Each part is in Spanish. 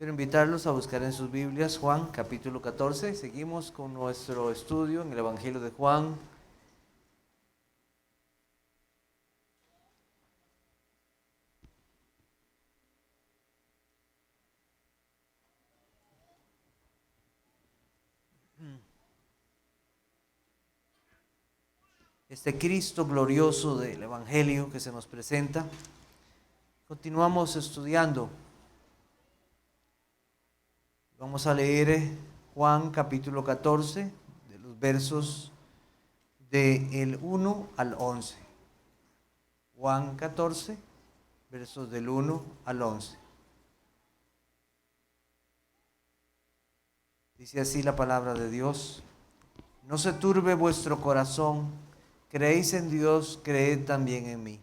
Quiero invitarlos a buscar en sus Biblias Juan capítulo 14. Seguimos con nuestro estudio en el Evangelio de Juan. Este Cristo glorioso del Evangelio que se nos presenta. Continuamos estudiando. Vamos a leer Juan capítulo 14, de los versos del 1 al 11. Juan 14, versos del 1 al 11. Dice así la palabra de Dios: No se turbe vuestro corazón, creéis en Dios, creed también en mí.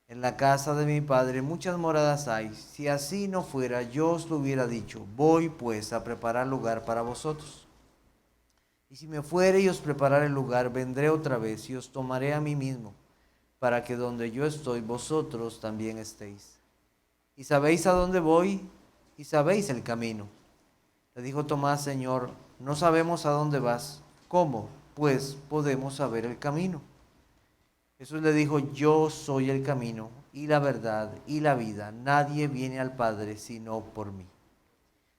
En la casa de mi Padre muchas moradas hay. Si así no fuera, yo os lo hubiera dicho. Voy pues a preparar lugar para vosotros. Y si me fuere y os preparare el lugar, vendré otra vez y os tomaré a mí mismo, para que donde yo estoy, vosotros también estéis. Y sabéis a dónde voy, y sabéis el camino. Le dijo Tomás: Señor, no sabemos a dónde vas. ¿Cómo, pues, podemos saber el camino? Jesús le dijo: Yo soy el camino y la verdad y la vida. Nadie viene al Padre sino por mí.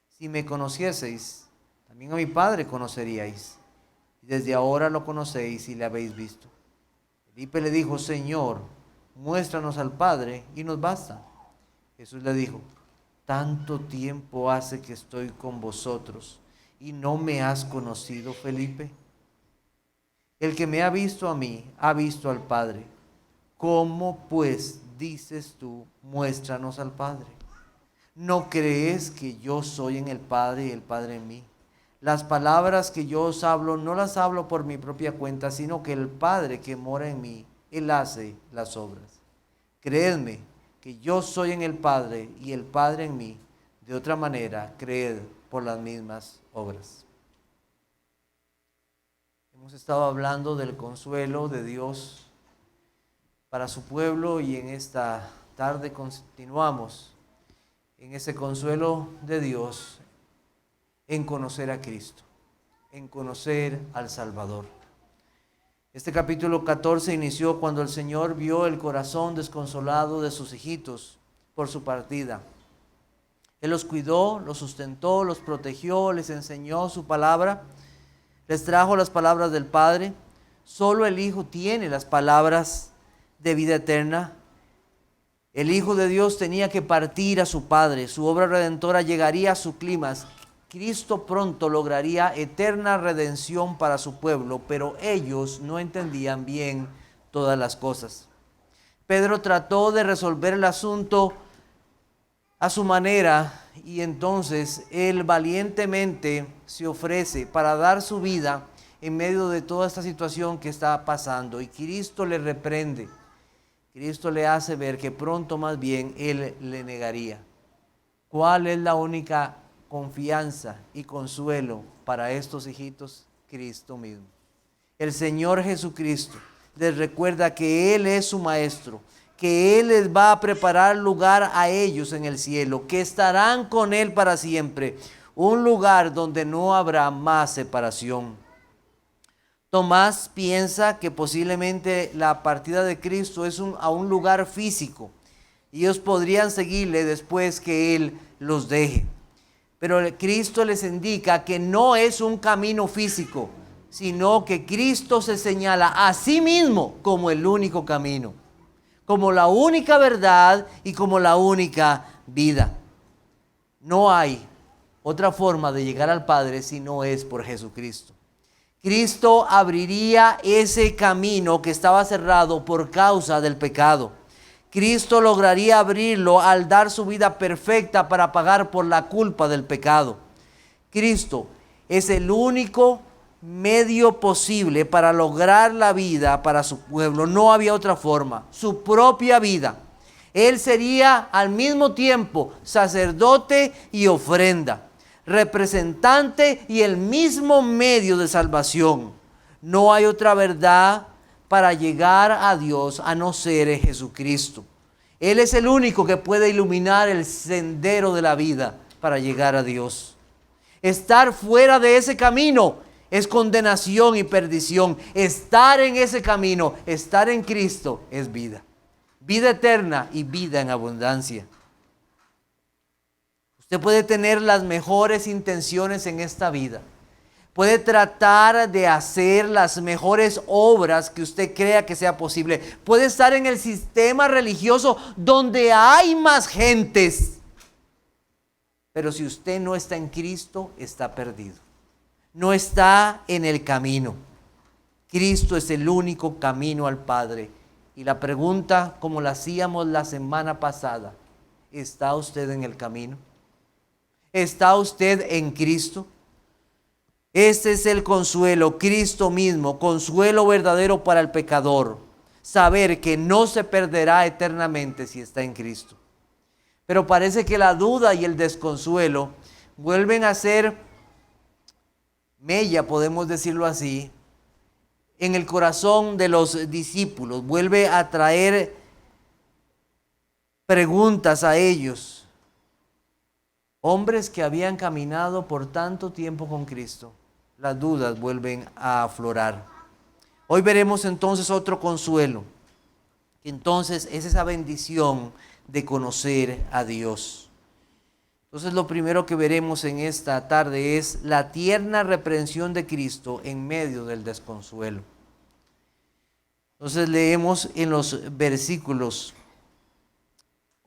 Si me conocieseis, también a mi Padre conoceríais. Y desde ahora lo conocéis y le habéis visto. Felipe le dijo: Señor, muéstranos al Padre y nos basta. Jesús le dijo: Tanto tiempo hace que estoy con vosotros y no me has conocido, Felipe. El que me ha visto a mí, ha visto al Padre. ¿Cómo pues dices tú, muéstranos al Padre? ¿No crees que yo soy en el Padre y el Padre en mí? Las palabras que yo os hablo, no las hablo por mi propia cuenta, sino que el Padre que mora en mí, Él hace las obras. Creedme que yo soy en el Padre y el Padre en mí. De otra manera, creed por las mismas obras. Hemos estado hablando del consuelo de Dios para su pueblo y en esta tarde continuamos en ese consuelo de Dios en conocer a Cristo, en conocer al Salvador. Este capítulo 14 inició cuando el Señor vio el corazón desconsolado de sus hijitos por su partida. Él los cuidó, los sustentó, los protegió, les enseñó su palabra. Les trajo las palabras del Padre. Solo el Hijo tiene las palabras de vida eterna. El Hijo de Dios tenía que partir a su Padre. Su obra redentora llegaría a su clímax. Cristo pronto lograría eterna redención para su pueblo, pero ellos no entendían bien todas las cosas. Pedro trató de resolver el asunto a su manera, y entonces él valientemente se ofrece para dar su vida en medio de toda esta situación que está pasando. Y Cristo le reprende. Cristo le hace ver que pronto más bien él le negaría. ¿Cuál es la única confianza y consuelo para estos hijitos? Cristo mismo. El Señor Jesucristo les recuerda que Él es su Maestro, que Él les va a preparar lugar a ellos en el cielo, que estarán con Él para siempre, un lugar donde no habrá más separación. Tomás piensa que posiblemente la partida de Cristo es a un lugar físico, y ellos podrían seguirle después que Él los deje. Pero Cristo les indica que no es un camino físico, sino que Cristo se señala a sí mismo como el único camino, como la única verdad y como la única vida. No hay otra forma de llegar al Padre si no es por Jesucristo. Cristo abriría ese camino que estaba cerrado por causa del pecado. Cristo lograría abrirlo al dar su vida perfecta para pagar por la culpa del pecado. Cristo es el único medio posible para lograr la vida para su pueblo. No había otra forma. Su propia vida. Él sería al mismo tiempo sacerdote y ofrenda, representante y el mismo medio de salvación. No hay otra verdad para llegar a Dios a no ser Jesucristo. Él es el único que puede iluminar el sendero de la vida. para llegar a Dios. Estar fuera de ese camino es condenación y perdición. Estar en ese camino, estar en Cristo, es vida. Vida eterna y vida en abundancia. Usted puede tener las mejores intenciones en esta vida. Puede tratar de hacer las mejores obras que usted crea que sea posible. Puede estar en el sistema religioso donde hay más gentes. Pero si usted no está en Cristo, está perdido. No está en el camino. Cristo es el único camino al Padre. Y la pregunta, como la hacíamos la semana pasada, ¿está usted en el camino? ¿Está usted en Cristo? Este es el consuelo, Cristo mismo, consuelo verdadero para el pecador. Saber que no se perderá eternamente si está en Cristo. Pero parece que la duda y el desconsuelo vuelven a ser mella, podemos decirlo así, en el corazón de los discípulos. Vuelve a traer preguntas a ellos. Hombres que habían caminado por tanto tiempo con Cristo, las dudas vuelven a aflorar. Hoy veremos entonces otro consuelo, que entonces es esa bendición de conocer a Dios. Entonces lo primero que veremos en esta tarde es la tierna reprensión de Cristo en medio del desconsuelo. Entonces leemos en los versículos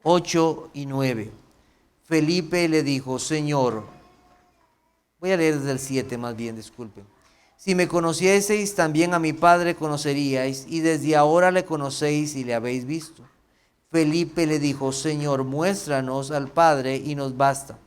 8 y 9. Felipe le dijo: Señor, voy a leer desde el 7 más bien, disculpen. Si me conocieseis, también a mi Padre conoceríais, y desde ahora le conocéis y le habéis visto. Felipe le dijo: Señor, muéstranos al Padre y nos basta.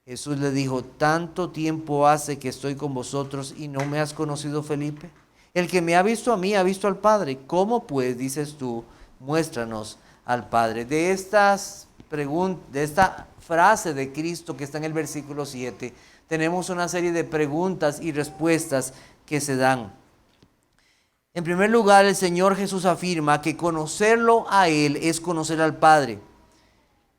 Jesús le dijo: ¿tanto tiempo hace que estoy con vosotros y no me has conocido, Felipe? El que me ha visto a mí ha visto al Padre. ¿Cómo pues dices tú, muéstranos al Padre? De esta frase de Cristo que está en el versículo 7, tenemos una serie de preguntas y respuestas que se dan. En primer lugar, el Señor Jesús afirma que conocerlo a Él es conocer al Padre.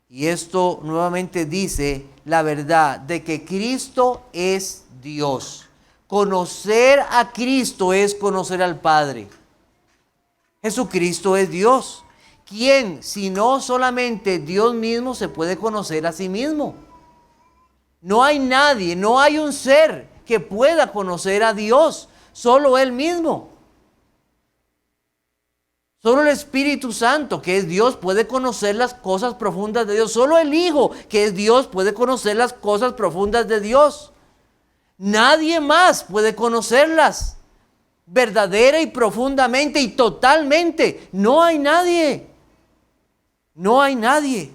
Y esto nuevamente dice la verdad de que Cristo es Dios. Conocer a Cristo es conocer al Padre. Jesucristo es Dios. ¿Quién, si no solamente Dios mismo, se puede conocer a sí mismo? No hay nadie, no hay un ser que pueda conocer a Dios, solo Él mismo. Solo el Espíritu Santo, que es Dios, puede conocer las cosas profundas de Dios. Solo el Hijo, que es Dios, puede conocer las cosas profundas de Dios. Nadie más puede conocerlas verdadera y profundamente y totalmente. No hay nadie. No hay nadie.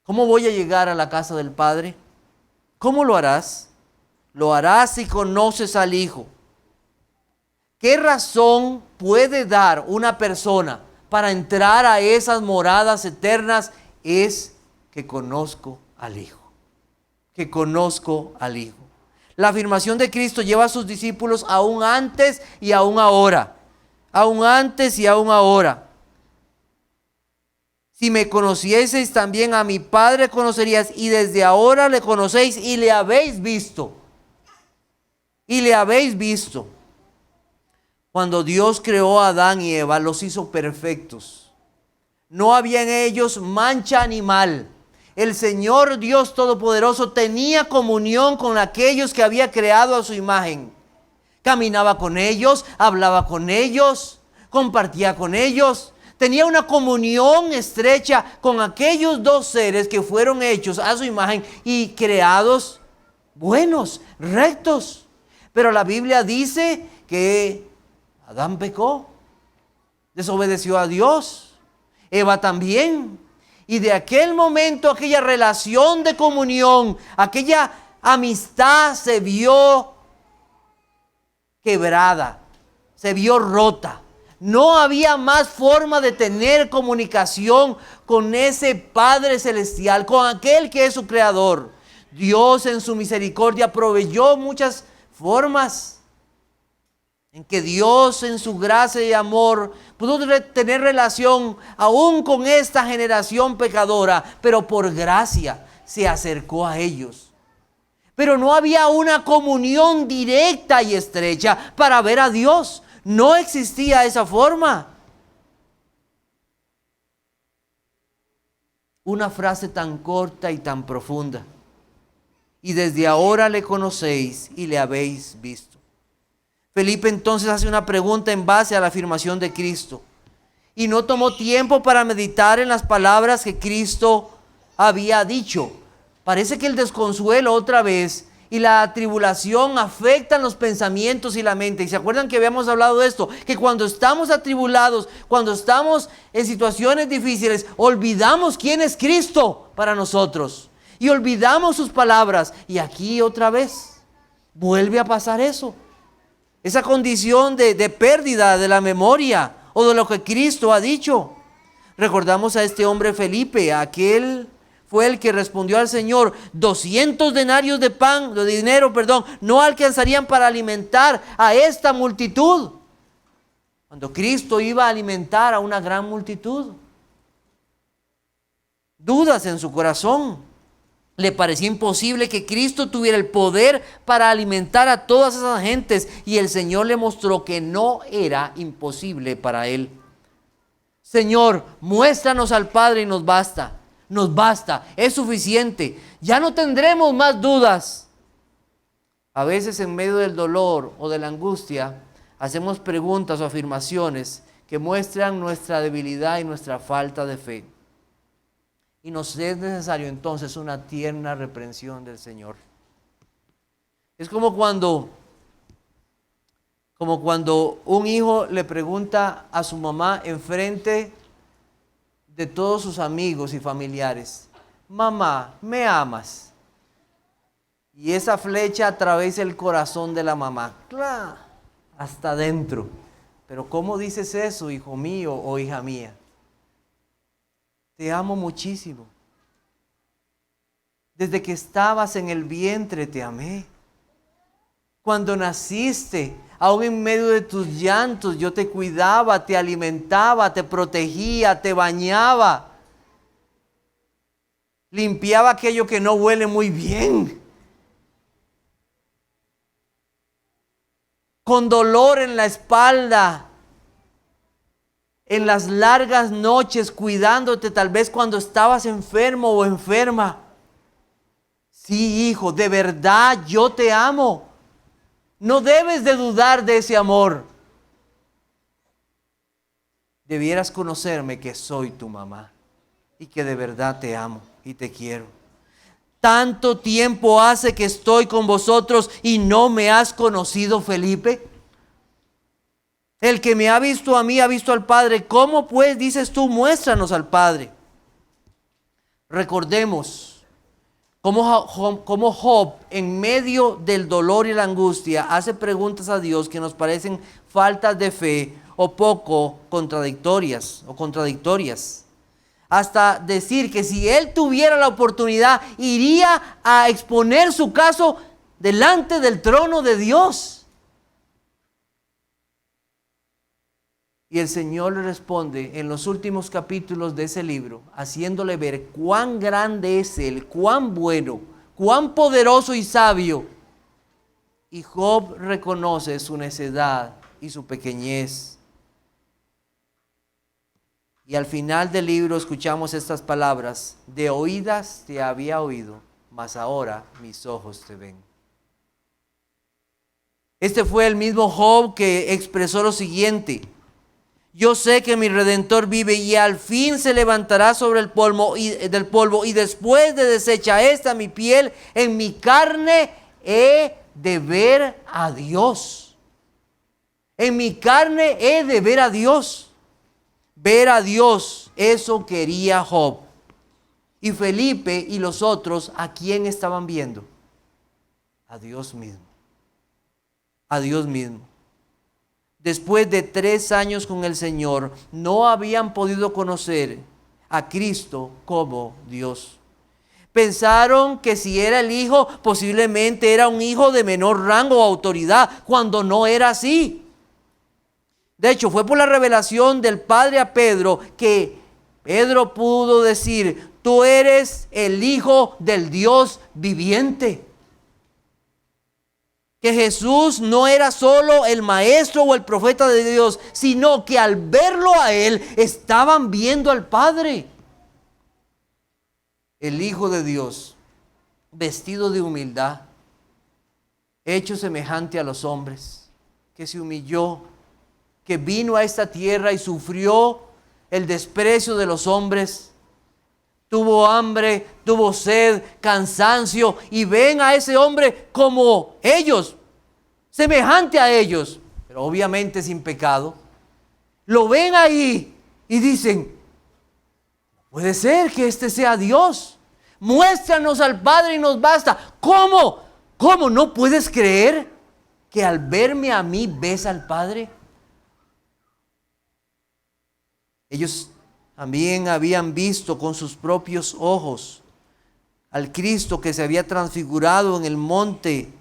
¿Cómo voy a llegar a la casa del Padre? ¿Cómo lo harás? Lo harás si conoces al Hijo. ¿Qué razón puede dar una persona para entrar a esas moradas eternas? Es que conozco al Hijo. Que conozco al Hijo. La afirmación de Cristo lleva a sus discípulos aún antes y aún ahora. Aún antes y aún ahora. Si me conocieseis, también a mi Padre conocerías, y desde ahora le conocéis y le habéis visto. Y le habéis visto. Cuando Dios creó a Adán y Eva, los hizo perfectos. No había en ellos mancha animal. El Señor Dios Todopoderoso tenía comunión con aquellos que había creado a su imagen. Caminaba con ellos, hablaba con ellos, compartía con ellos. Tenía una comunión estrecha con aquellos dos seres que fueron hechos a su imagen y creados buenos, rectos. Pero la Biblia dice que Adán pecó, desobedeció a Dios, Eva también. Y de aquel momento, aquella relación de comunión, aquella amistad se vio quebrada, se vio rota. No había más forma de tener comunicación con ese Padre Celestial, con aquel que es su Creador. Dios en su misericordia proveyó muchas formas en que Dios en su gracia y amor pudo tener relación aún con esta generación pecadora, pero por gracia se acercó a ellos. Pero no había una comunión directa y estrecha para ver a Dios. No existía esa forma. Una frase tan corta y tan profunda. Y desde ahora le conocéis y le habéis visto. Felipe entonces hace una pregunta en base a la afirmación de Cristo. Y no tomó tiempo para meditar en las palabras que Cristo había dicho. Parece que el desconsuelo otra vez y la tribulación afectan los pensamientos y la mente. Y se acuerdan que habíamos hablado de esto, que cuando estamos atribulados, cuando estamos en situaciones difíciles, olvidamos quién es Cristo para nosotros. Y olvidamos sus palabras. Y aquí otra vez vuelve a pasar eso. Esa condición de pérdida de la memoria o de lo que Cristo ha dicho. Recordamos a este hombre Felipe, aquel fue el que respondió al Señor: 200 denarios de dinero, no alcanzarían para alimentar a esta multitud. Cuando Cristo iba a alimentar a una gran multitud. Dudas en su corazón. Le parecía imposible que Cristo tuviera el poder para alimentar a todas esas gentes, y el Señor le mostró que no era imposible para él. Señor, muéstranos al Padre y nos basta, es suficiente, ya no tendremos más dudas. A veces en medio del dolor o de la angustia hacemos preguntas o afirmaciones que muestran nuestra debilidad y nuestra falta de fe. Y nos es necesario entonces una tierna reprensión del Señor. Es como cuando un hijo le pregunta a su mamá enfrente de todos sus amigos y familiares: mamá, ¿me amas? Y esa flecha atraviesa el corazón de la mamá, ¡claro!, hasta adentro. Pero ¿cómo dices eso, hijo mío o hija mía? Te amo muchísimo. Desde que estabas en el vientre te amé. Cuando naciste, aún en medio de tus llantos, yo te cuidaba, te alimentaba, te protegía, te bañaba. Limpiaba aquello que no huele muy bien. Con dolor en la espalda, en las largas noches, cuidándote tal vez cuando estabas enfermo o enferma. Sí, hijo, de verdad yo te amo. No debes de dudar de ese amor. Debieras conocerme que soy tu mamá y que de verdad te amo y te quiero. ¿Tanto tiempo hace que estoy con vosotros y no me has conocido, Felipe? El que me ha visto a mí ha visto al Padre. ¿Cómo pues dices tú, muéstranos al Padre? Recordemos cómo Job, en medio del dolor y la angustia, hace preguntas a Dios que nos parecen faltas de fe o poco contradictorias. Hasta decir que si él tuviera la oportunidad, iría a exponer su caso delante del trono de Dios. Y el Señor le responde en los últimos capítulos de ese libro, haciéndole ver cuán grande es Él, cuán bueno, cuán poderoso y sabio. Y Job reconoce su necedad y su pequeñez. Y al final del libro escuchamos estas palabras: de oídas te había oído, mas ahora mis ojos te ven. Este fue el mismo Job que expresó lo siguiente: yo sé que mi Redentor vive y al fin se levantará sobre el polvo y después de deshecha esta mi piel, en mi carne he de ver a Dios. En mi carne he de ver a Dios. Ver a Dios, eso quería Job. Y Felipe y los otros, ¿a quién estaban viendo? A Dios mismo. A Dios mismo. Después de 3 años con el Señor, no habían podido conocer a Cristo como Dios. Pensaron que si era el Hijo, posiblemente era un hijo de menor rango o autoridad, cuando no era así. De hecho, fue por la revelación del Padre a Pedro que Pedro pudo decir: tú eres el Hijo del Dios viviente. Que Jesús no era solo el maestro o el profeta de Dios, sino que al verlo a Él, estaban viendo al Padre. El Hijo de Dios, vestido de humildad, hecho semejante a los hombres, que se humilló, que vino a esta tierra y sufrió el desprecio de los hombres. Tuvo hambre, tuvo sed, cansancio, y ven a ese hombre como ellos, semejante a ellos, pero obviamente sin pecado. Lo ven ahí y dicen: puede ser que este sea Dios. Muéstranos al Padre y nos basta. ¿Cómo? ¿Cómo no puedes creer que al verme a mí ves al Padre? Ellos también habían visto con sus propios ojos al Cristo que se había transfigurado en el monte,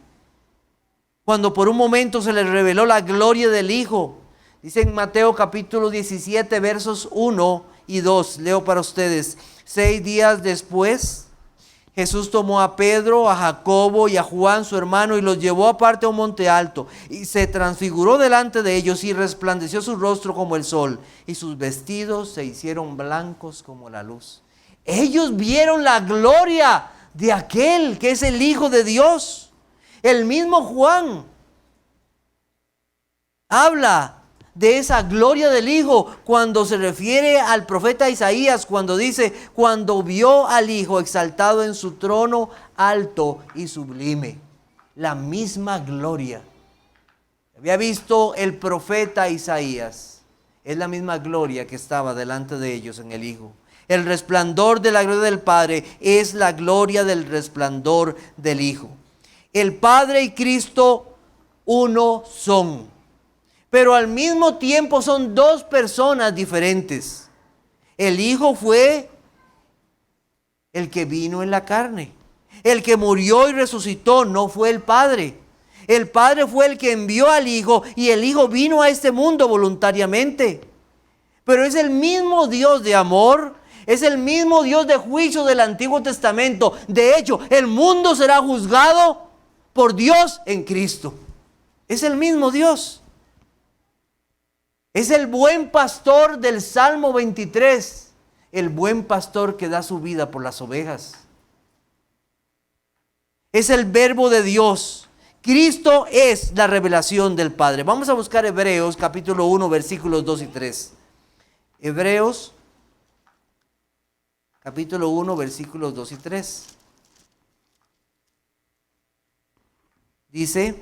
cuando por un momento se les reveló la gloria del Hijo. Dice en Mateo capítulo 17, versos 1 y 2, leo para ustedes: 6 días después, Jesús tomó a Pedro, a Jacobo y a Juan su hermano y los llevó aparte a un monte alto, y se transfiguró delante de ellos y resplandeció su rostro como el sol, y sus vestidos se hicieron blancos como la luz. Ellos vieron la gloria de aquel que es el Hijo de Dios. El mismo Juan habla de esa gloria del Hijo cuando se refiere al profeta Isaías, cuando dice: cuando vio al Hijo exaltado en su trono alto y sublime. La misma gloria había visto el profeta Isaías, es la misma gloria que estaba delante de ellos en el Hijo. El resplandor de la gloria del Padre es la gloria del resplandor del Hijo. El Padre y Cristo uno son, pero al mismo tiempo son dos personas diferentes. El Hijo fue el que vino en la carne. El que murió y resucitó no fue el Padre. El Padre fue el que envió al Hijo, y el Hijo vino a este mundo voluntariamente. Pero es el mismo Dios de amor, es el mismo Dios de juicio del Antiguo Testamento. De hecho, el mundo será juzgado por Dios en Cristo. Es el mismo Dios. Es el buen pastor del Salmo 23, el buen pastor que da su vida por las ovejas. Es el verbo de Dios. Cristo es la revelación del Padre. Vamos a buscar Hebreos capítulo 1, versículos 2 y 3. Hebreos capítulo 1, versículos 2 y 3. Dice: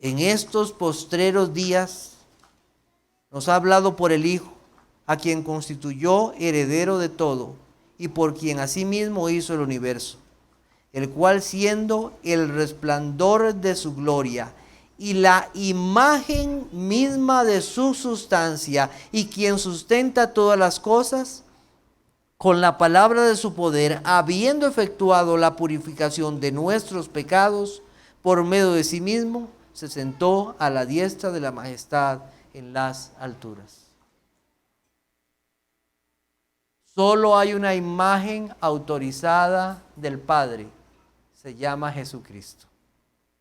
en estos postreros días nos ha hablado por el Hijo, a quien constituyó heredero de todo, y por quien asimismo hizo el universo, el cual, siendo el resplandor de su gloria y la imagen misma de su sustancia, y quien sustenta todas las cosas, con la palabra de su poder, habiendo efectuado la purificación de nuestros pecados por medio de sí mismo, se sentó a la diestra de la majestad en las alturas. Solo hay una imagen autorizada del Padre, se llama Jesucristo.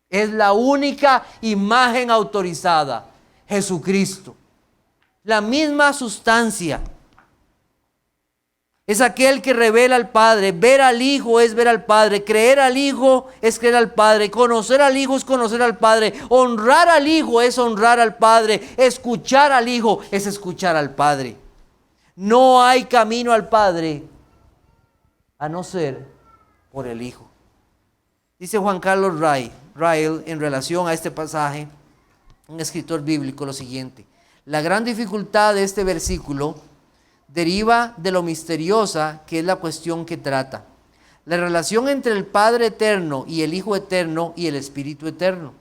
Es la única imagen autorizada, Jesucristo. La misma sustancia. Es aquel que revela al Padre. Ver al Hijo es ver al Padre. Creer al Hijo es creer al Padre. Conocer al Hijo es conocer al Padre. Honrar al Hijo es honrar al Padre. Escuchar al Hijo es escuchar al Padre. No hay camino al Padre a no ser por el Hijo. Dice Juan Carlos Rael en relación a este pasaje, un escritor bíblico, lo siguiente: la gran dificultad de este versículo deriva de lo misteriosa que es la cuestión que trata. La relación entre el Padre eterno y el Hijo eterno y el Espíritu eterno,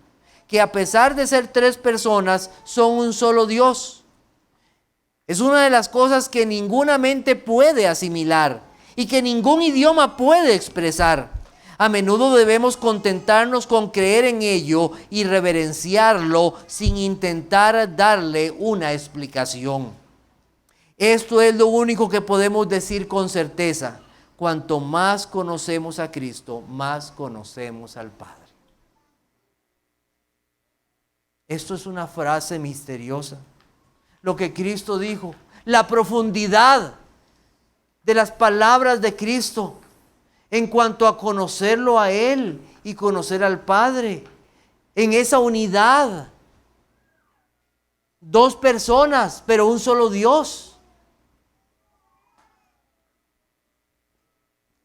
que a pesar de ser tres personas, son un solo Dios. Es una de las cosas que ninguna mente puede asimilar y que ningún idioma puede expresar. A menudo debemos contentarnos con creer en ello y reverenciarlo sin intentar darle una explicación. Esto es lo único que podemos decir con certeza. Cuanto más conocemos a Cristo, más conocemos al Padre. Esto es una frase misteriosa. Lo que Cristo dijo, la profundidad de las palabras de Cristo en cuanto a conocerlo a Él y conocer al Padre, en esa unidad. Dos personas, pero un solo Dios.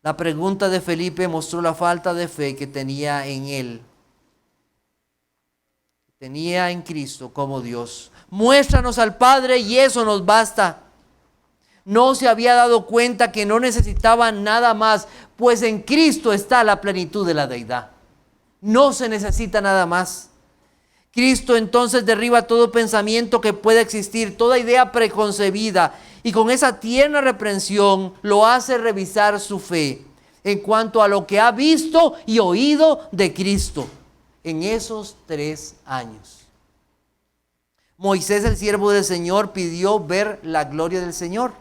La pregunta de Felipe mostró la falta de fe que tenía en Él. Tenía en Cristo como Dios. Muéstranos al Padre y eso nos basta. No se había dado cuenta que no necesitaba nada más, pues en Cristo está la plenitud de la deidad. No se necesita nada más. Cristo entonces derriba todo pensamiento que pueda existir, toda idea preconcebida, y con esa tierna reprensión lo hace revisar su fe en cuanto a lo que ha visto y oído de Cristo en esos 3 años. Moisés, el siervo del Señor, pidió ver la gloria del Señor.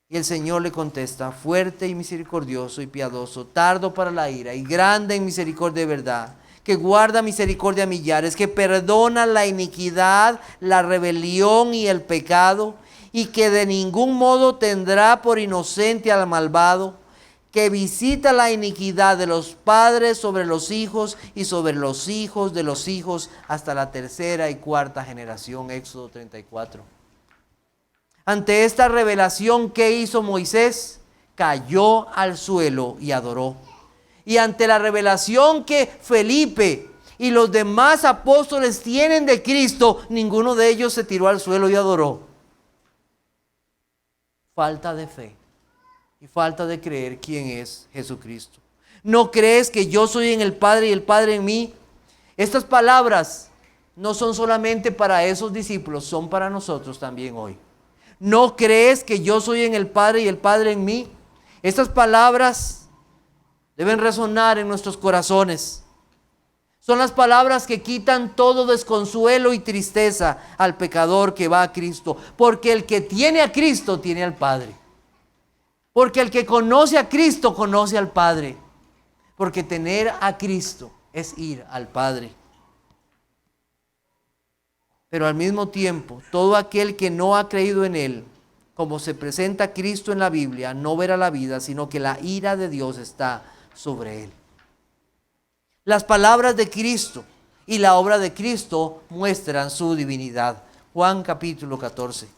Y el Señor le contesta, fuerte y misericordioso y piadoso, tardo para la ira y grande en misericordia de verdad, que guarda misericordia a millares, que perdona la iniquidad, la rebelión y el pecado, y que de ningún modo tendrá por inocente al malvado, que visita la iniquidad de los padres sobre los hijos y sobre los hijos de los hijos hasta la 3ª y 4ª generación. Éxodo 34. Ante esta revelación, ¿qué hizo Moisés? Cayó al suelo y adoró. Y ante la revelación que Felipe y los demás apóstoles tienen de Cristo, ninguno de ellos se tiró al suelo y adoró. Falta de fe y falta de creer quién es Jesucristo. ¿No crees que yo soy en el Padre y el Padre en mí? Estas palabras no son solamente para esos discípulos, son para nosotros también hoy. ¿No crees que yo soy en el Padre y el Padre en mí? Estas palabras deben resonar en nuestros corazones. Son las palabras que quitan todo desconsuelo y tristeza al pecador que va a Cristo. Porque el que tiene a Cristo tiene al Padre. Porque el que conoce a Cristo conoce al Padre. Porque tener a Cristo es ir al Padre. Pero al mismo tiempo, todo aquel que no ha creído en Él, como se presenta Cristo en la Biblia, no verá la vida, sino que la ira de Dios está sobre él. Las palabras de Cristo y la obra de Cristo muestran su divinidad. Juan capítulo 14,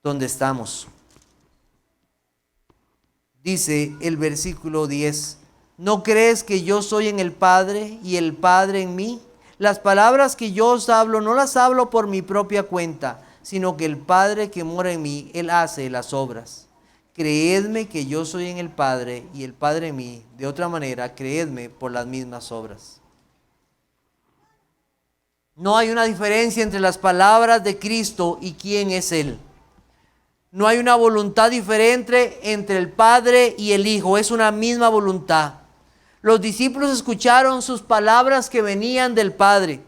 donde estamos. Dice el versículo 10, ¿no crees que yo soy en el Padre y el Padre en mí? Las palabras que yo os hablo, no las hablo por mi propia cuenta, sino que el Padre que mora en mí, Él hace las obras. Creedme que yo soy en el Padre y el Padre en mí. De otra manera, creedme por las mismas obras. No hay una diferencia entre las palabras de Cristo y quién es Él. No hay una voluntad diferente entre el Padre y el Hijo. Es una misma voluntad. Los discípulos escucharon sus palabras que venían del Padre.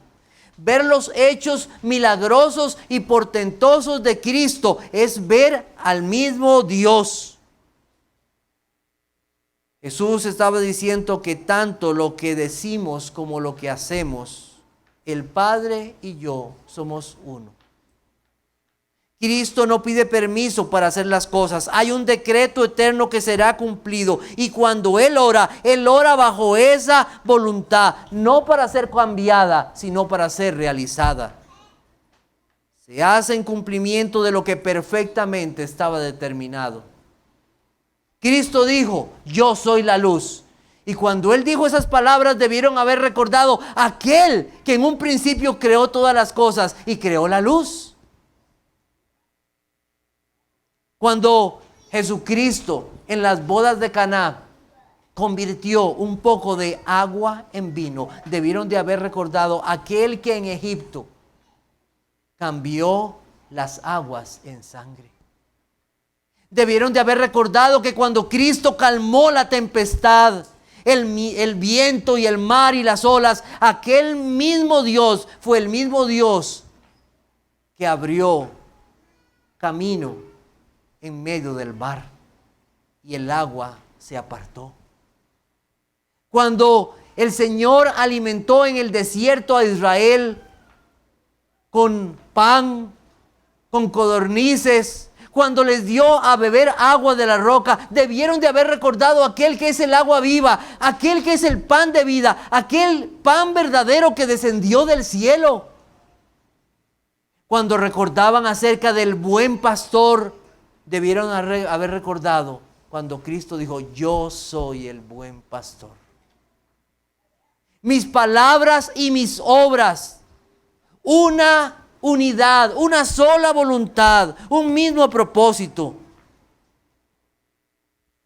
Ver los hechos milagrosos y portentosos de Cristo es ver al mismo Dios. Jesús estaba diciendo que tanto lo que decimos como lo que hacemos, el Padre y yo somos uno. Cristo no pide permiso para hacer las cosas. Hay un decreto eterno que será cumplido. Y cuando Él ora bajo esa voluntad, no para ser cambiada, sino para ser realizada. Se hace en cumplimiento de lo que perfectamente estaba determinado. Cristo dijo, yo soy la luz. Y cuando Él dijo esas palabras, debieron haber recordado a aquel que en un principio creó todas las cosas y creó la luz. Cuando Jesucristo en las bodas de Caná convirtió un poco de agua en vino, debieron de haber recordado aquel que en Egipto cambió las aguas en sangre. Debieron de haber recordado que cuando Cristo calmó la tempestad, el viento y el mar y las olas, aquel mismo Dios fue el mismo Dios que abrió camino en medio del mar y el agua se apartó. Cuando el Señor alimentó en el desierto a Israel con pan, con codornices, cuando les dio a beber agua de la roca, debieron de haber recordado aquel que es el agua viva, aquel que es el pan de vida, aquel pan verdadero que descendió del cielo. Cuando recordaban acerca del buen pastor, debieron haber recordado cuando Cristo dijo: yo soy el buen pastor. Mis palabras y mis obras, una unidad, una sola voluntad, un mismo propósito.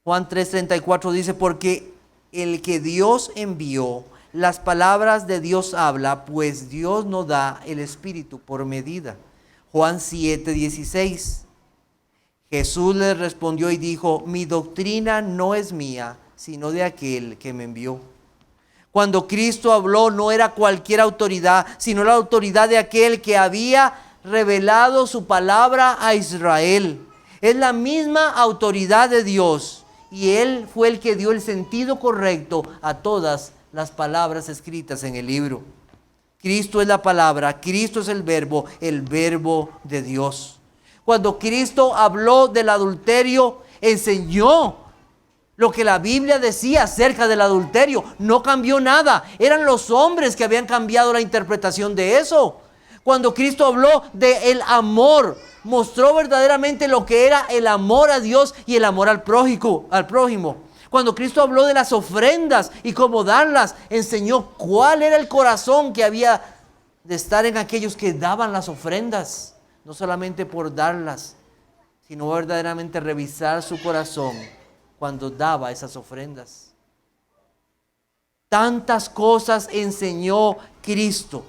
Juan 3:34 dice: porque el que Dios envió, las palabras de Dios habla, pues Dios no da el Espíritu por medida. Juan 7:16. Jesús les respondió y dijo: mi doctrina no es mía, sino de aquel que me envió. Cuando Cristo habló, no era cualquier autoridad, sino la autoridad de aquel que había revelado su palabra a Israel. Es la misma autoridad de Dios, y Él fue el que dio el sentido correcto a todas las palabras escritas en el libro. Cristo es la palabra, Cristo es el verbo de Dios. Cuando Cristo habló del adulterio, enseñó lo que la Biblia decía acerca del adulterio. No cambió nada. Eran los hombres que habían cambiado la interpretación de eso. Cuando Cristo habló del amor, mostró verdaderamente lo que era el amor a Dios y el amor al prójimo. Cuando Cristo habló de las ofrendas y cómo darlas, enseñó cuál era el corazón que había de estar en aquellos que daban las ofrendas. No solamente por darlas, sino verdaderamente revisar su corazón cuando daba esas ofrendas. Tantas cosas enseñó Cristo.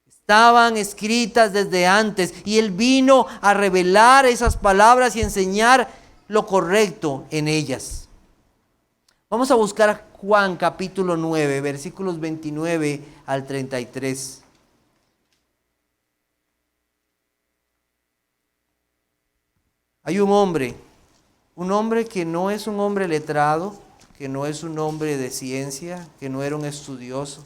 Estaban escritas desde antes y Él vino a revelar esas palabras y enseñar lo correcto en ellas. Vamos a buscar Juan capítulo 9, versículos 29 al 33. Hay un hombre que no es un hombre letrado, que no es un hombre de ciencia, que no era un estudioso,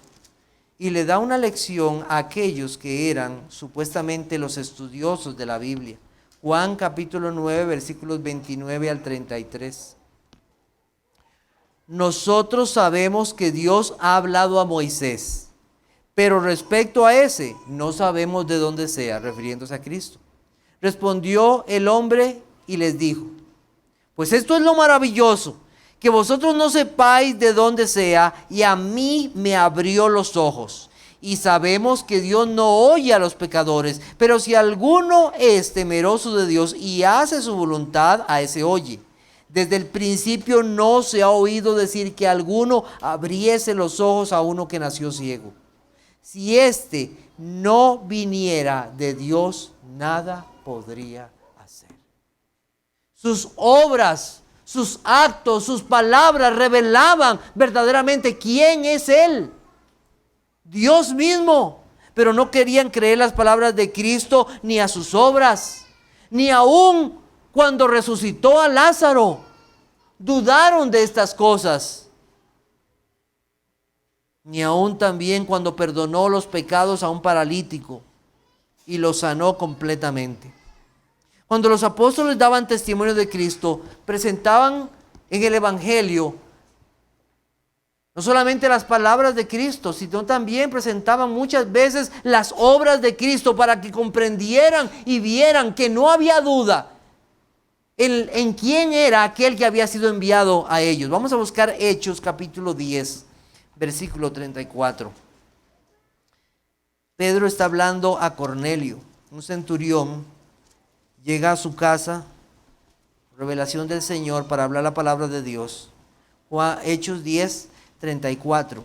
y le da una lección a aquellos que eran supuestamente los estudiosos de la Biblia. Juan capítulo 9, versículos 29 al 33. Nosotros sabemos que Dios ha hablado a Moisés, pero respecto a ese, no sabemos de dónde sea, refiriéndose a Cristo. Respondió el hombre y les dijo: pues esto es lo maravilloso, que vosotros no sepáis de dónde sea, y a mí me abrió los ojos. Y sabemos que Dios no oye a los pecadores, pero si alguno es temeroso de Dios y hace su voluntad, a ese oye. Desde el principio no se ha oído decir que alguno abriese los ojos a uno que nació ciego. Si éste no viniera de Dios, nada podría hacer. Sus obras, sus actos, sus palabras revelaban verdaderamente quién es Él. Dios mismo. Pero no querían creer las palabras de Cristo ni a sus obras. Ni aún cuando resucitó a Lázaro. Dudaron de estas cosas. Ni aún también cuando perdonó los pecados a un paralítico y lo sanó completamente. Cuando los apóstoles daban testimonio de Cristo, presentaban en el Evangelio no solamente las palabras de Cristo, sino también presentaban muchas veces las obras de Cristo para que comprendieran y vieran que no había duda en quién era aquel que había sido enviado a ellos. Vamos a buscar Hechos capítulo 10, versículo 34. Pedro está hablando a Cornelio, un centurión. Llega a su casa, revelación del Señor para hablar la palabra de Dios. Hechos 10, 34.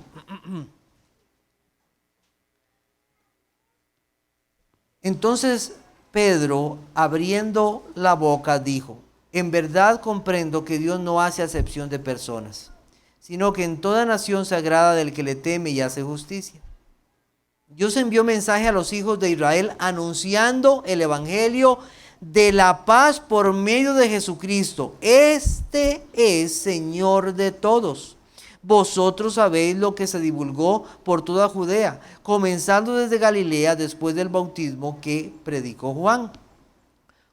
Entonces Pedro, abriendo la boca, dijo: en verdad comprendo que Dios no hace acepción de personas, sino que en toda nación se agrada del que le teme y hace justicia. Dios envió mensaje a los hijos de Israel anunciando el evangelio de la paz por medio de Jesucristo. Este es Señor de todos. Vosotros sabéis lo que se divulgó por toda Judea, comenzando desde Galilea después del bautismo que predicó Juan.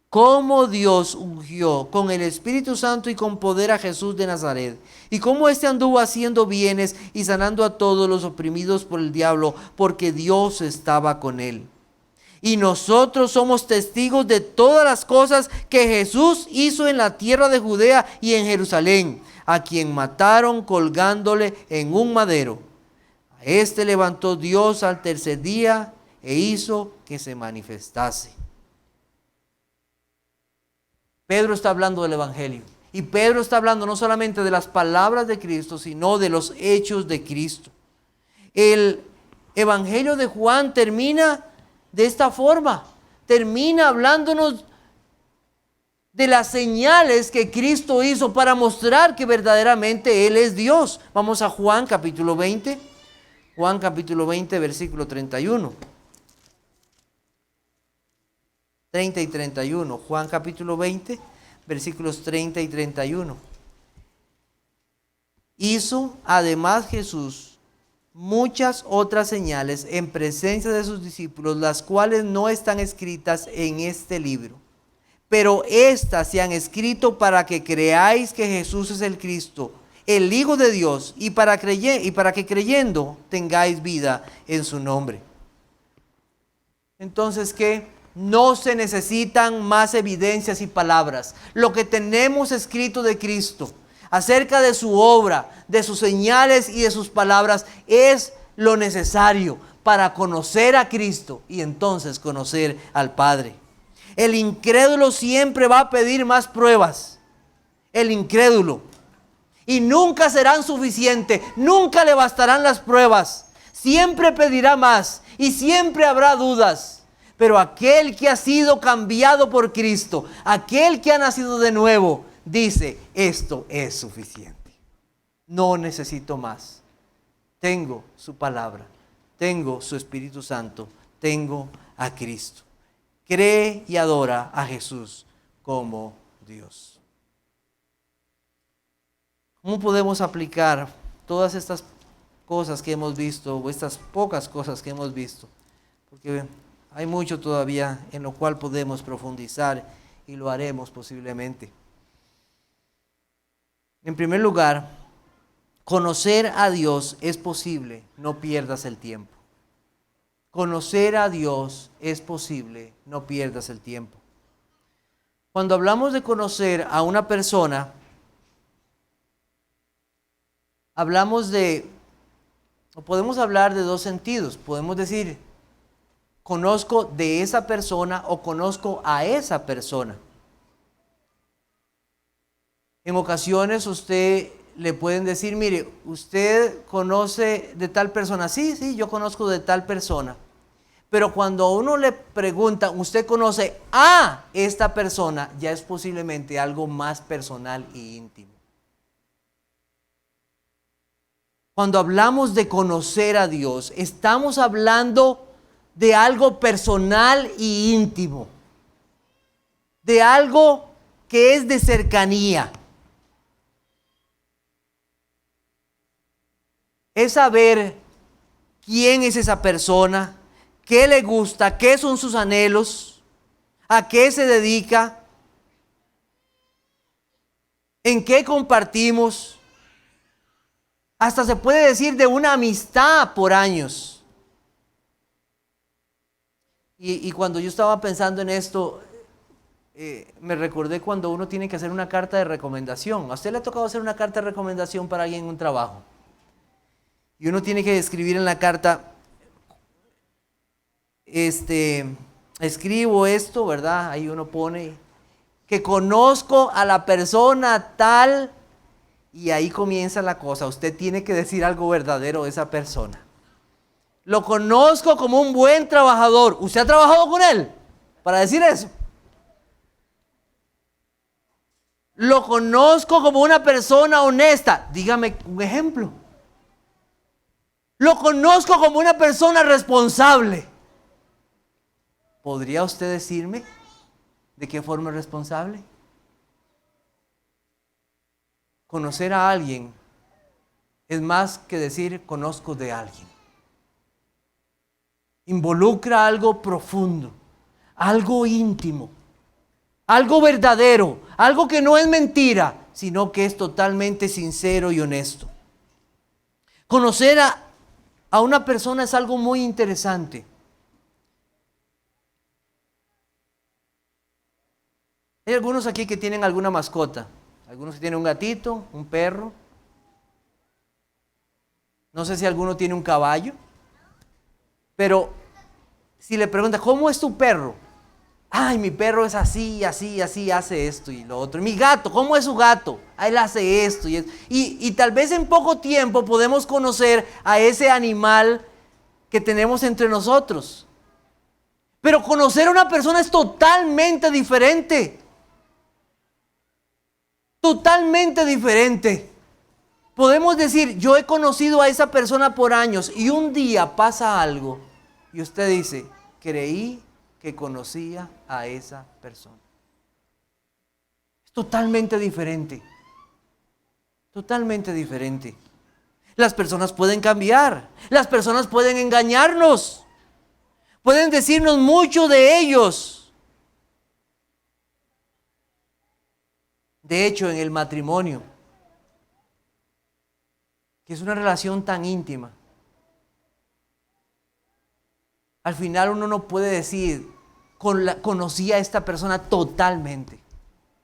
Cómo Dios ungió con el Espíritu Santo y con poder a Jesús de Nazaret, y cómo éste anduvo haciendo bienes y sanando a todos los oprimidos por el diablo, porque Dios estaba con él. Y nosotros somos testigos de todas las cosas que Jesús hizo en la tierra de Judea y en Jerusalén, a quien mataron colgándole en un madero. A este levantó Dios al tercer día e hizo que se manifestase. Pedro está hablando del evangelio. Y Pedro está hablando no solamente de las palabras de Cristo, sino de los hechos de Cristo. El evangelio de Juan termina de esta forma. Termina hablándonos de las señales que Cristo hizo para mostrar que verdaderamente Él es Dios. Vamos a Juan capítulo 20. Juan capítulo 20, versículo 31. 30 y 31. Juan capítulo 20, versículos 30 y 31. Hizo además Jesús muchas otras señales en presencia de sus discípulos, las cuales no están escritas en este libro. Pero estas se han escrito para que creáis que Jesús es el Cristo, el Hijo de Dios, y para que creyendo tengáis vida en su nombre. Entonces, ¿qué? No se necesitan más evidencias y palabras. Lo que tenemos escrito de Cristo, acerca de su obra, de sus señales y de sus palabras, es lo necesario para conocer a Cristo y entonces conocer al Padre. El incrédulo siempre va a pedir más pruebas. El incrédulo. Y nunca serán suficientes. Nunca le bastarán las pruebas. Siempre pedirá más. Y siempre habrá dudas. Pero aquel que ha sido cambiado por Cristo, aquel que ha nacido de nuevo, dice: esto es suficiente. No necesito más. Tengo su palabra. Tengo su Espíritu Santo. Tengo a Cristo. Cree y adora a Jesús como Dios. ¿Cómo podemos aplicar todas estas cosas que hemos visto, o estas pocas cosas que hemos visto? Porque hay mucho todavía en lo cual podemos profundizar y lo haremos posiblemente. En primer lugar, conocer a Dios es posible, no pierdas el tiempo. Conocer a Dios es posible, no pierdas el tiempo. Cuando hablamos de conocer a una persona, podemos hablar de dos sentidos. Podemos decir: conozco de esa persona o conozco a esa persona. En ocasiones usted le pueden decir: mire, ¿usted conoce de tal persona? Sí, yo conozco de tal persona. Pero cuando a uno le pregunta: ¿usted conoce a esta persona?, ya es posiblemente algo más personal e íntimo. Cuando hablamos de conocer a Dios, estamos hablando de algo personal e íntimo, de algo que es de cercanía. Es saber quién es esa persona, qué le gusta, qué son sus anhelos, a qué se dedica, en qué compartimos. Hasta se puede decir de una amistad por años. Y cuando yo estaba pensando en esto, me recordé cuando uno tiene que hacer una carta de recomendación. ¿A usted le ha tocado hacer una carta de recomendación para alguien en un trabajo? Y uno tiene que escribir en la carta: escribo esto, ¿verdad? Ahí uno pone que conozco a la persona tal, y ahí comienza la cosa. Usted tiene que decir algo verdadero de esa persona. Lo conozco como un buen trabajador. ¿Usted ha trabajado con él? para decir eso. Lo conozco como una persona honesta. Dígame un ejemplo. Lo conozco como una persona responsable. ¿Podría usted decirme de qué forma es responsable? Conocer a alguien es más que decir conozco de alguien. Involucra algo profundo, algo íntimo, algo verdadero, algo que no es mentira, sino que es totalmente sincero y honesto. Conocer a una persona es algo muy interesante. Hay algunos aquí que tienen alguna mascota. Algunos que tienen un gatito, un perro. No sé si alguno tiene un caballo. Pero si le pregunta, ¿cómo es tu perro? Ay, mi perro es así, así, así, hace esto y lo otro. Mi gato, ¿cómo es su gato? Ah, él hace esto y esto. Y tal vez en poco tiempo podemos conocer a ese animal que tenemos entre nosotros. Pero conocer a una persona es totalmente diferente. Totalmente diferente. Podemos decir, yo he conocido a esa persona por años y un día pasa algo y usted dice, creí que conocía a esa persona. Es totalmente diferente. Totalmente diferente. Las personas pueden cambiar. Las personas pueden engañarnos. Pueden decirnos mucho de ellos. De hecho, en el matrimonio, que es una relación tan íntima, al final uno no puede decir, conocí a esta persona totalmente.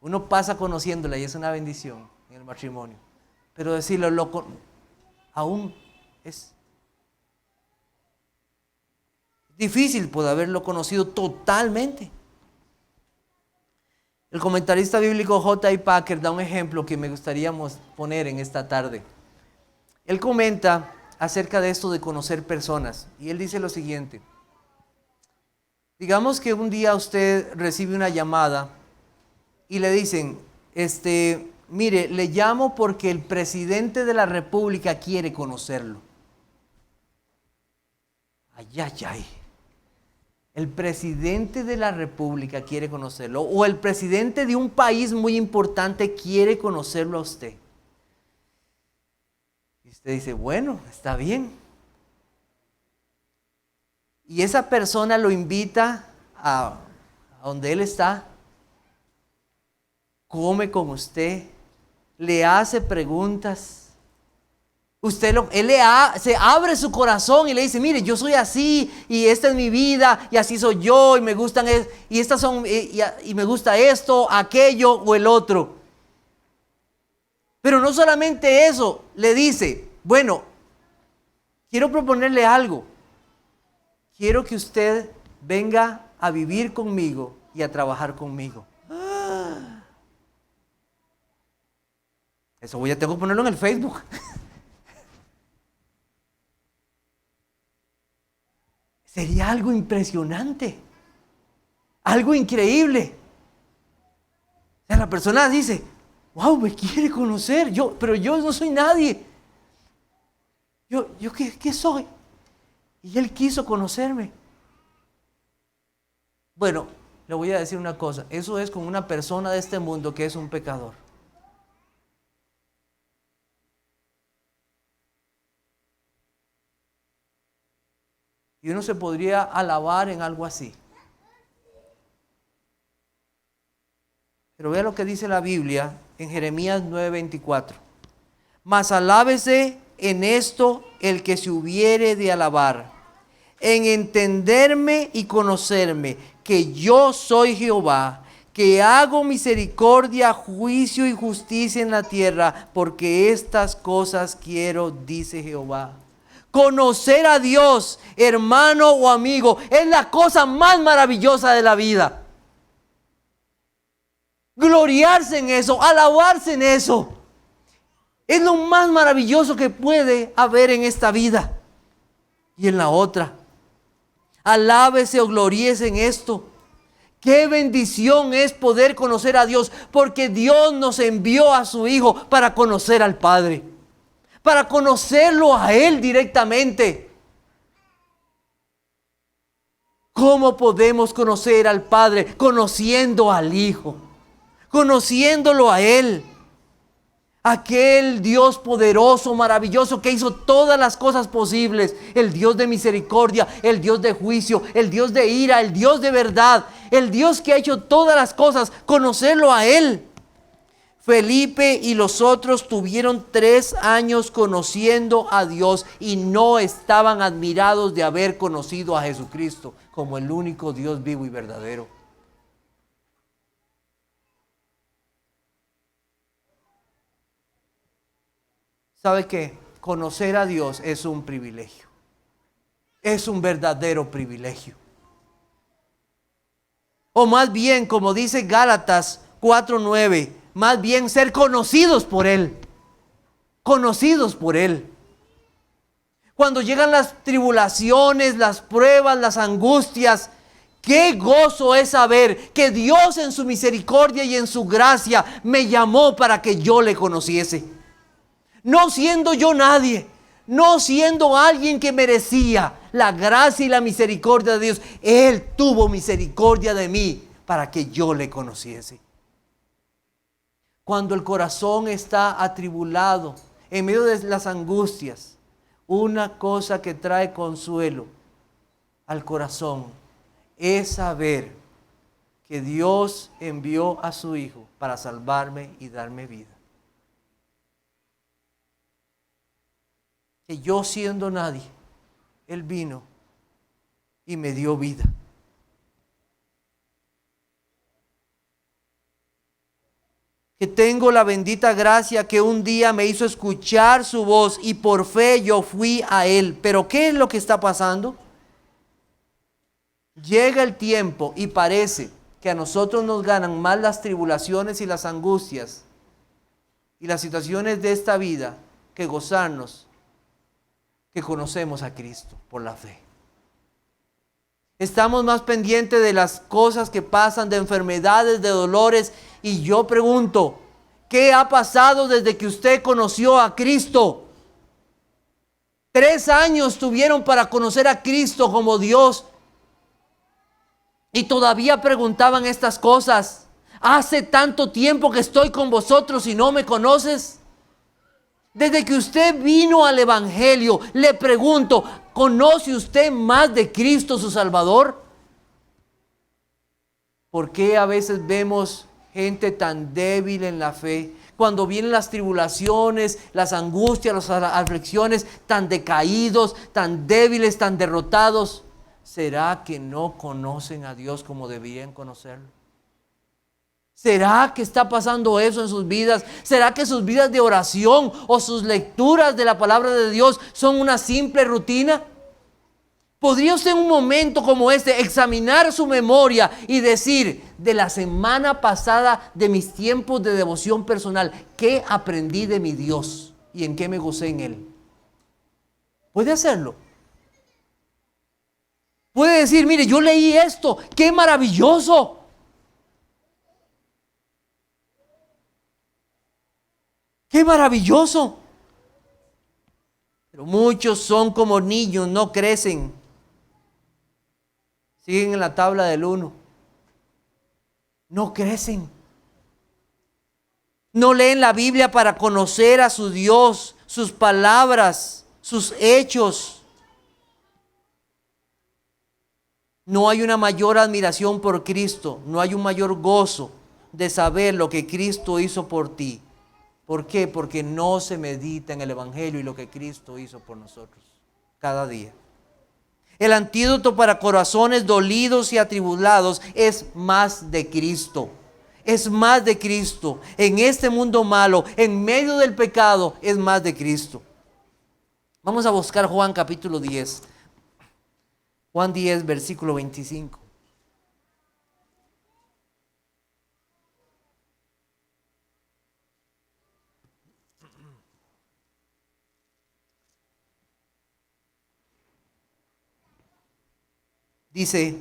Uno pasa conociéndola y es una bendición en el matrimonio. Pero decirlo, aún es difícil por haberlo conocido totalmente. El comentarista bíblico J.I. Packer da un ejemplo que me gustaría poner en esta tarde. Él comenta acerca de esto de conocer personas y él dice lo siguiente. Digamos que un día usted recibe una llamada y le dicen, mire, le llamo porque el presidente de la República quiere conocerlo. Ay, ay, ay. El presidente de la República quiere conocerlo, o el presidente de un país muy importante quiere conocerlo a usted. Y usted dice, bueno, está bien. Y esa persona lo invita a donde él está, come con usted, le hace preguntas. Se abre su corazón y le dice, mire, yo soy así y esta es mi vida y así soy yo y me gustan y me gusta esto, aquello o el otro. Pero no solamente eso, le dice, bueno, quiero proponerle algo. Quiero que usted venga a vivir conmigo y a trabajar conmigo. Eso tengo que ponerlo en el Facebook. Sería algo impresionante, algo increíble. O sea, la persona dice, wow, me quiere conocer, pero yo no soy nadie. ¿Yo qué soy? Y él quiso conocerme. Bueno, le voy a decir una cosa, eso es con una persona de este mundo que es un pecador. Y uno se podría alabar en algo así. Pero vea lo que dice la Biblia en Jeremías 9:24. Mas alábese en esto el que se hubiere de alabar, en entenderme y conocerme, que yo soy Jehová, que hago misericordia, juicio y justicia en la tierra, porque estas cosas quiero, dice Jehová. Conocer a Dios, hermano o amigo, es la cosa más maravillosa de la vida. Gloriarse en eso, alabarse en eso, es lo más maravilloso que puede haber en esta vida y en la otra. Alábese o gloríese en esto, Qué bendición es poder conocer a Dios, porque Dios nos envió a su Hijo para conocer al Padre, para conocerlo a Él directamente. ¿Cómo podemos conocer al Padre? Conociendo al Hijo, conociéndolo a Él. Aquel Dios poderoso, maravilloso, que hizo todas las cosas posibles. El Dios de misericordia, el Dios de juicio, el Dios de ira, el Dios de verdad. El Dios que ha hecho todas las cosas, conocerlo a Él. Felipe y los otros tuvieron 3 años conociendo a Dios y no estaban admirados de haber conocido a Jesucristo como el único Dios vivo y verdadero. ¿Sabe qué? Conocer a Dios es un privilegio. Es un verdadero privilegio. O más bien, como dice Gálatas 4:9, más bien ser conocidos por Él. Conocidos por Él. Cuando llegan las tribulaciones, las pruebas, las angustias, qué gozo es saber que Dios en su misericordia y en su gracia me llamó para que yo le conociese. No siendo yo nadie, no siendo alguien que merecía la gracia y la misericordia de Dios, Él tuvo misericordia de mí para que yo le conociese. Cuando el corazón está atribulado, en medio de las angustias, una cosa que trae consuelo al corazón es saber que Dios envió a su Hijo para salvarme y darme vida. Que yo siendo nadie, Él vino y me dio vida. Que tengo la bendita gracia que un día me hizo escuchar su voz y por fe yo fui a Él. Pero ¿qué es lo que está pasando? Llega el tiempo y parece que a nosotros nos ganan más las tribulaciones y las angustias y las situaciones de esta vida que gozarnos que conocemos a Cristo por la fe. Estamos más pendientes de las cosas que pasan, de enfermedades, de dolores. Y yo pregunto, ¿qué ha pasado desde que usted conoció a Cristo? 3 años tuvieron para conocer a Cristo como Dios. Y todavía preguntaban estas cosas. Hace tanto tiempo que estoy con vosotros y no me conoces. Desde que usted vino al Evangelio, le pregunto, ¿conoce usted más de Cristo su Salvador? ¿Por qué a veces vemos gente tan débil en la fe? Cuando vienen las tribulaciones, las angustias, las aflicciones, tan decaídos, tan débiles, tan derrotados. ¿Será que no conocen a Dios como deberían conocerlo? ¿Será que está pasando eso en sus vidas? ¿Será que sus vidas de oración o sus lecturas de la palabra de Dios son una simple rutina? ¿Podría usted en un momento como este examinar su memoria y decir, de la semana pasada, de mis tiempos de devoción personal, qué aprendí de mi Dios y en qué me gocé en Él? ¿Puede hacerlo? Puede decir, mire, yo leí esto, qué maravilloso. ¡Qué maravilloso! Pero muchos son como niños, no crecen. Siguen en la tabla del 1. No crecen. No leen la Biblia para conocer a su Dios, sus palabras, sus hechos. No hay una mayor admiración por Cristo, no hay un mayor gozo de saber lo que Cristo hizo por ti. ¿Por qué? Porque no se medita en el Evangelio y lo que Cristo hizo por nosotros cada día. El antídoto para corazones dolidos y atribulados es más de Cristo. Es más de Cristo. En este mundo malo, en medio del pecado, es más de Cristo. Vamos a buscar Juan capítulo 10. Juan 10, versículo 25. Dice,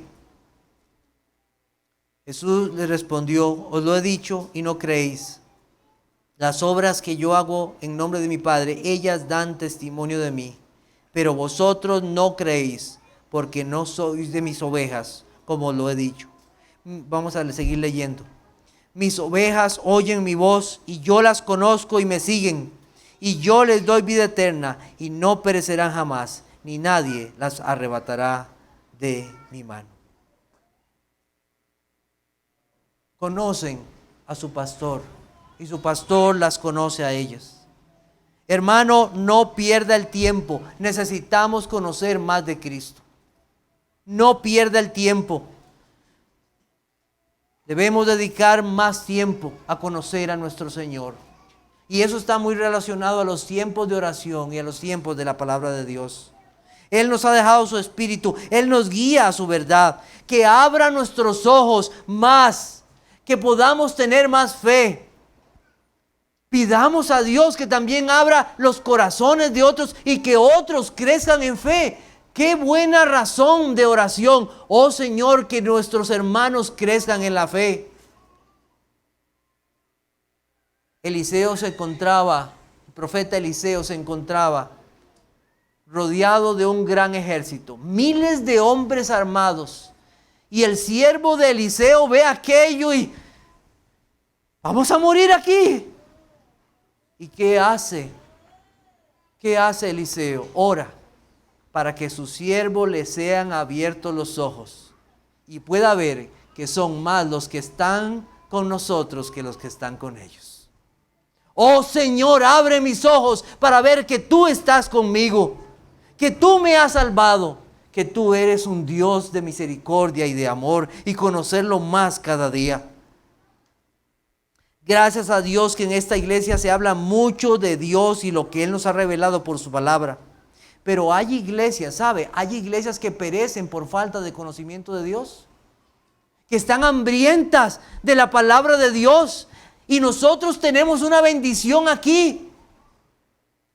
Jesús le respondió: os lo he dicho y no creéis. Las obras que yo hago en nombre de mi Padre, ellas dan testimonio de mí. Pero vosotros no creéis, porque no sois de mis ovejas, como lo he dicho. Vamos a seguir leyendo. Mis ovejas oyen mi voz, y yo las conozco y me siguen. Y yo les doy vida eterna, y no perecerán jamás, ni nadie las arrebatará de mi mano. Conocen a su pastor, y su pastor las conoce a ellas. Hermano, no pierda el tiempo. Necesitamos conocer más de Cristo. No pierda el tiempo. Debemos dedicar más tiempo a conocer a nuestro Señor. Y eso está muy relacionado a los tiempos de oración y a los tiempos de la palabra de Dios. Él nos ha dejado su Espíritu. Él nos guía a su verdad. Que abra nuestros ojos más. Que podamos tener más fe. Pidamos a Dios que también abra los corazones de otros y que otros crezcan en fe. Qué buena razón de oración. Oh Señor, que nuestros hermanos crezcan en la fe. El profeta Eliseo se encontraba rodeado de un gran ejército, miles de hombres armados. Y el siervo de Eliseo ve aquello y vamos a morir aquí. ¿Y qué hace? ¿Qué hace Eliseo? Ora para que su siervo le sean abiertos los ojos y pueda ver que son más los que están con nosotros que los que están con ellos. Oh Señor, abre mis ojos para ver que tú estás conmigo, que tú me has salvado, que tú eres un Dios de misericordia y de amor, y conocerlo más cada día. Gracias a Dios que en esta iglesia se habla mucho de Dios y lo que Él nos ha revelado por su palabra. Pero hay iglesias, ¿sabe? Hay iglesias que perecen por falta de conocimiento de Dios, que están hambrientas de la palabra de Dios. Y nosotros tenemos una bendición aquí,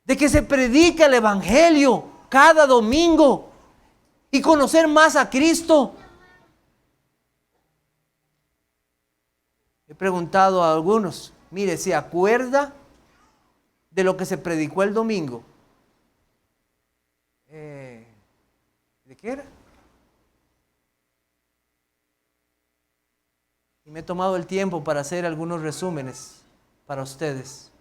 de que se predica el Evangelio cada domingo y conocer más a Cristo. He preguntado a algunos, mire, ¿se acuerda de lo que se predicó el domingo? ¿De qué era? Y me he tomado el tiempo para hacer algunos resúmenes para ustedes,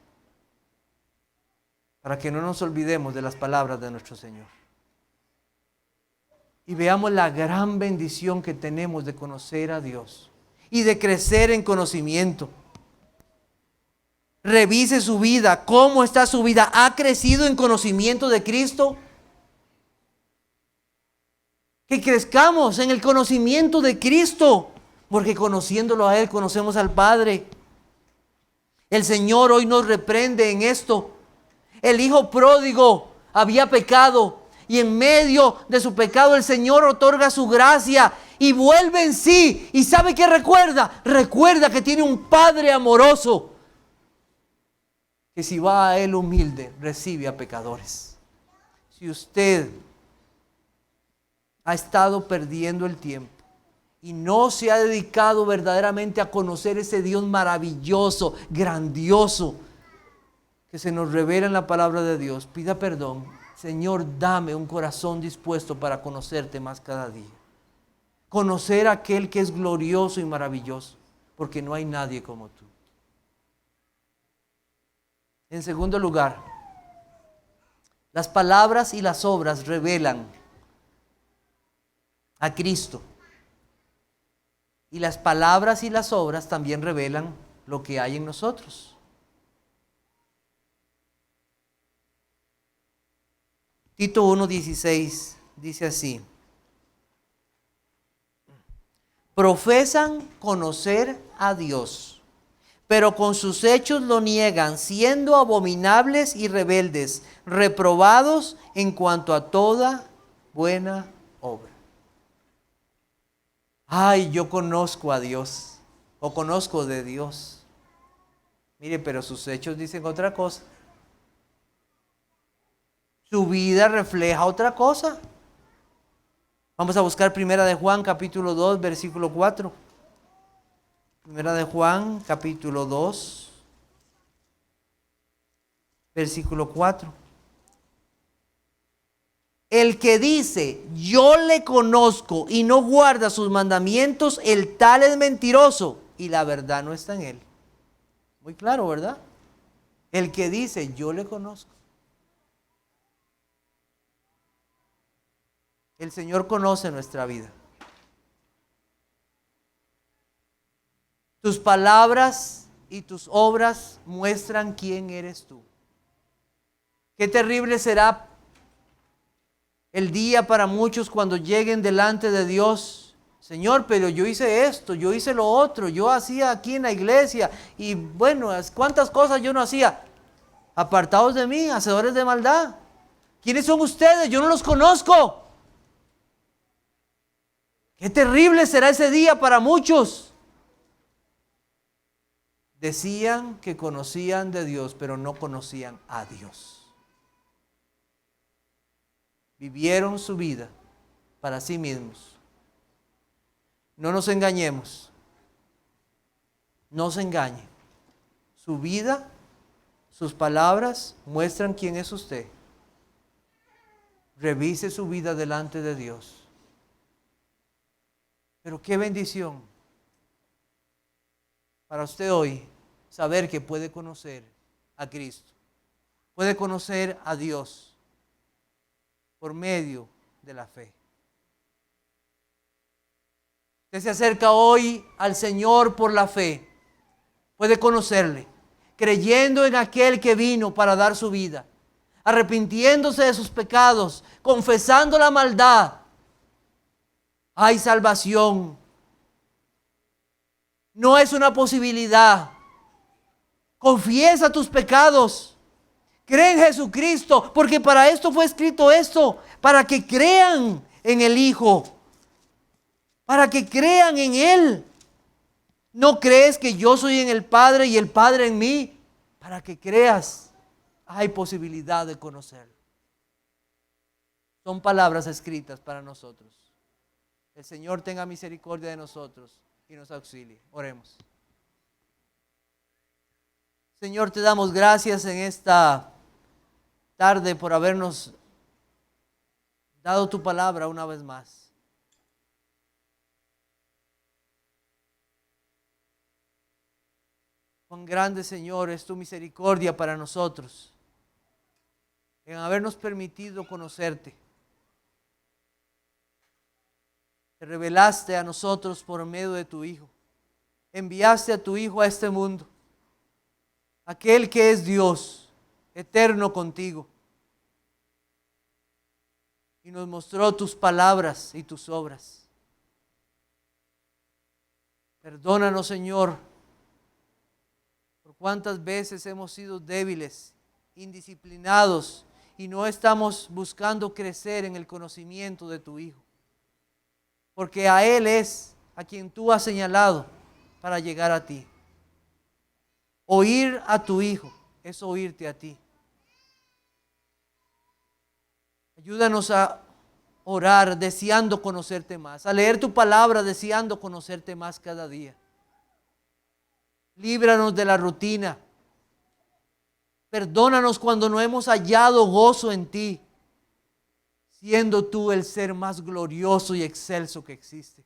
para que no nos olvidemos de las palabras de nuestro Señor. Y veamos la gran bendición que tenemos de conocer a Dios y de crecer en conocimiento. Revise su vida. ¿Cómo está su vida? ¿Ha crecido en conocimiento de Cristo? Que crezcamos en el conocimiento de Cristo, porque conociéndolo a Él conocemos al Padre. El Señor hoy nos reprende en esto. El hijo pródigo había pecado y en medio de su pecado el Señor otorga su gracia y vuelve en sí. ¿Y sabe qué recuerda? Recuerda que tiene un Padre amoroso, que si va a Él humilde, recibe a pecadores. Si usted ha estado perdiendo el tiempo y no se ha dedicado verdaderamente a conocer ese Dios maravilloso, grandioso, que se nos revela en la palabra de Dios, pida perdón. Señor, dame un corazón dispuesto para conocerte más cada día. Conocer a aquel que es glorioso y maravilloso, porque no hay nadie como tú. En segundo lugar, las palabras y las obras revelan a Cristo. Y las palabras y las obras también revelan lo que hay en nosotros. Tito 1:16 dice así: profesan conocer a Dios, pero con sus hechos lo niegan, siendo abominables y rebeldes, reprobados en cuanto a toda buena obra. Ay, yo conozco a Dios, o conozco de Dios. Mire, pero sus hechos dicen otra cosa. Su vida refleja otra cosa. Vamos a buscar 1 de Juan capítulo 2 versículo 4. Primera de Juan, capítulo 2, versículo 4. El que dice, yo le conozco y no guarda sus mandamientos, el tal es mentiroso y la verdad no está en él. Muy claro, ¿verdad? El que dice, yo le conozco. El Señor conoce nuestra vida. Tus palabras y tus obras muestran quién eres tú. Qué terrible será el día para muchos cuando lleguen delante de Dios. Señor, pero yo hice esto, yo hice lo otro, yo hacía aquí en la iglesia y bueno, cuántas cosas yo no hacía. Apartados de mí, hacedores de maldad. ¿Quiénes son ustedes? Yo no los conozco. Qué terrible será ese día para muchos. Decían que conocían de Dios, pero no conocían a Dios. Vivieron su vida para sí mismos. No nos engañemos. No se engañe. Su vida, sus palabras muestran quién es usted. Revise su vida delante de Dios. Pero qué bendición para usted hoy saber que puede conocer a Cristo. Puede conocer a Dios por medio de la fe. Usted se acerca hoy al Señor por la fe. Puede conocerle, creyendo en aquel que vino para dar su vida, arrepintiéndose de sus pecados, confesando la maldad. Hay salvación. No es una posibilidad. Confiesa tus pecados. Cree en Jesucristo, porque para esto fue escrito esto, para que crean en el Hijo, para que crean en Él. ¿No crees que yo soy en el Padre y el Padre en mí? Para que creas, hay posibilidad de conocerlo. Son palabras escritas para nosotros. El Señor tenga misericordia de nosotros y nos auxilie. Oremos. Señor, te damos gracias en esta tarde por habernos dado tu palabra una vez más. Cuán grande, Señor, es tu misericordia para nosotros en habernos permitido conocerte. Te revelaste a nosotros por medio de tu Hijo. Enviaste a tu Hijo a este mundo, aquel que es Dios, eterno contigo. Y nos mostró tus palabras y tus obras. Perdónanos, Señor, por cuántas veces hemos sido débiles, indisciplinados y no estamos buscando crecer en el conocimiento de tu Hijo. Porque a Él es a quien tú has señalado para llegar a ti. Oír a tu Hijo es oírte a ti. Ayúdanos a orar deseando conocerte más, a leer tu palabra deseando conocerte más cada día. Líbranos de la rutina. Perdónanos cuando no hemos hallado gozo en ti, siendo tú el ser más glorioso y excelso que existe,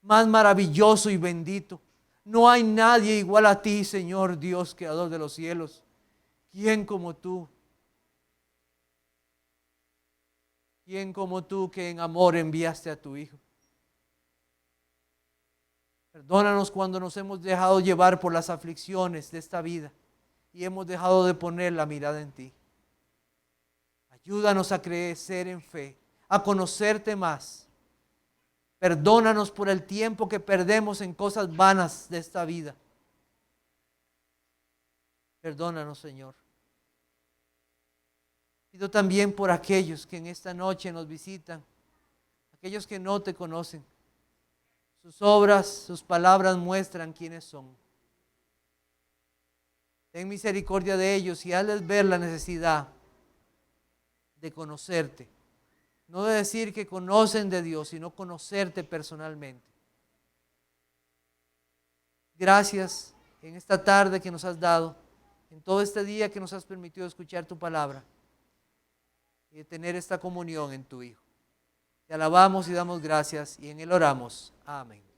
más maravilloso y bendito. No hay nadie igual a ti, Señor Dios, creador de los cielos. ¿Quién como tú? ¿Quién como tú que en amor enviaste a tu Hijo? Perdónanos cuando nos hemos dejado llevar por las aflicciones de esta vida y hemos dejado de poner la mirada en ti. Ayúdanos a crecer en fe, a conocerte más. Perdónanos por el tiempo que perdemos en cosas vanas de esta vida. Perdónanos, Señor. Pido también por aquellos que en esta noche nos visitan, aquellos que no te conocen. Sus obras, sus palabras muestran quiénes son. Ten misericordia de ellos y hazles ver la necesidad de conocerte. No de decir que conocen de Dios, sino conocerte personalmente. Gracias en esta tarde que nos has dado, en todo este día que nos has permitido escuchar tu palabra y de tener esta comunión en tu Hijo. Te alabamos y damos gracias y en Él oramos. Amén.